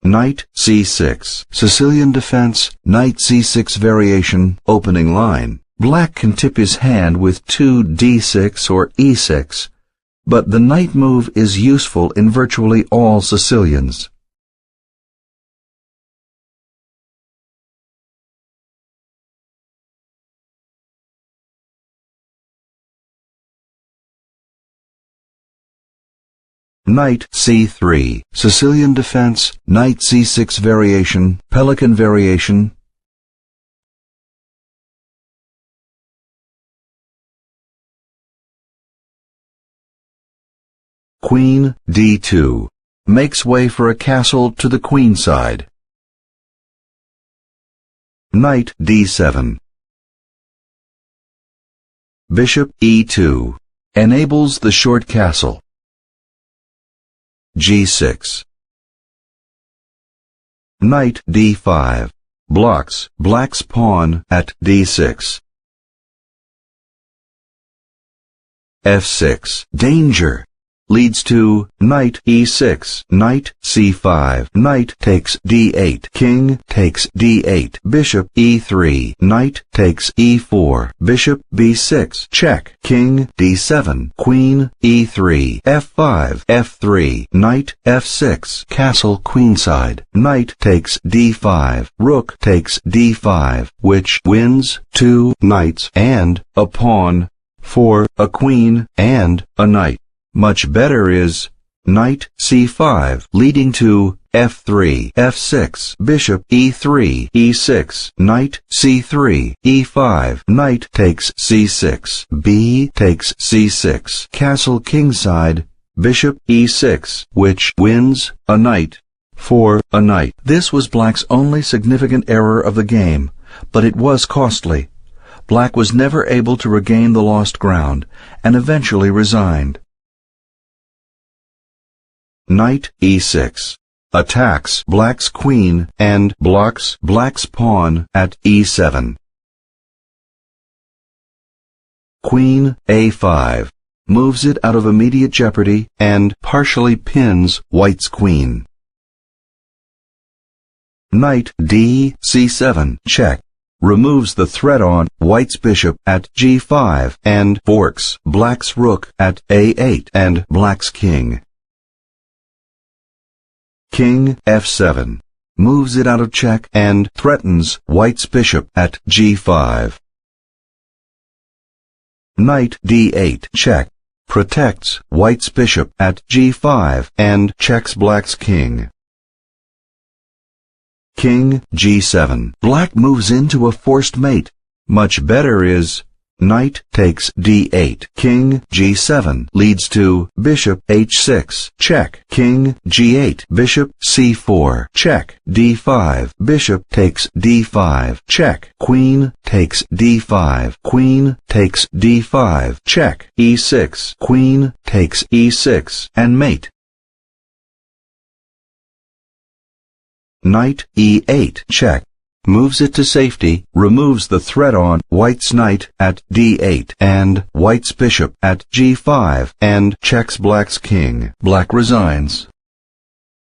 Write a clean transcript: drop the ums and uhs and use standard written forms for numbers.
knight c6, Sicilian defense, knight c6 variation, opening line. Black can tip his hand with 2d6 or e6, but the knight move is useful in virtually all Sicilians. Knight c3, Sicilian defense, knight c6 variation, pelican variation. Queen d2 makes way for a castle to the queen side. Knight d7. Bishop e2 enables the short castle. g6. Knight d5 blocks black's pawn at d6. f6. Danger leads to knight e6, knight c5, knight takes d8, king takes d8, bishop e3, knight takes e4, bishop b6, check, king d7, queen e3, f5, f3, knight f6, castle queenside, knight takes d5, rook takes d5, which wins 2 knights and a pawn for a queen and a knight. Much better is knight c5 leading to f3, f6, bishop e3, e6, knight c3, e5, knight takes c6, b takes c6, castle kingside, bishop e6, which wins a knight for a knight. This was black's only significant error of the game, but it was costly. Black was never able to regain the lost ground, and eventually resigned. Knight e6 attacks black's queen and blocks black's pawn at e7. Queen a5 moves it out of immediate jeopardy and partially pins white's queen. Knight d7 check removes the threat on white's bishop at g5 and forks black's rook at a8 and black's king. King f7 moves it out of check and threatens white's bishop at g5. Knight d8 check protects white's bishop at g5 and checks black's king. King g7. Black moves into a forced mate. Much better is knight takes d8, king g7 leads to bishop h6, check, king g8, bishop c4, check, d5, bishop takes d5, check, queen takes d5, queen takes d5, check, e6, queen takes e6, and mate. Knight e8, check, moves it to safety, removes the threat on white's knight at d8 and white's bishop at g5, and checks black's king. Black resigns.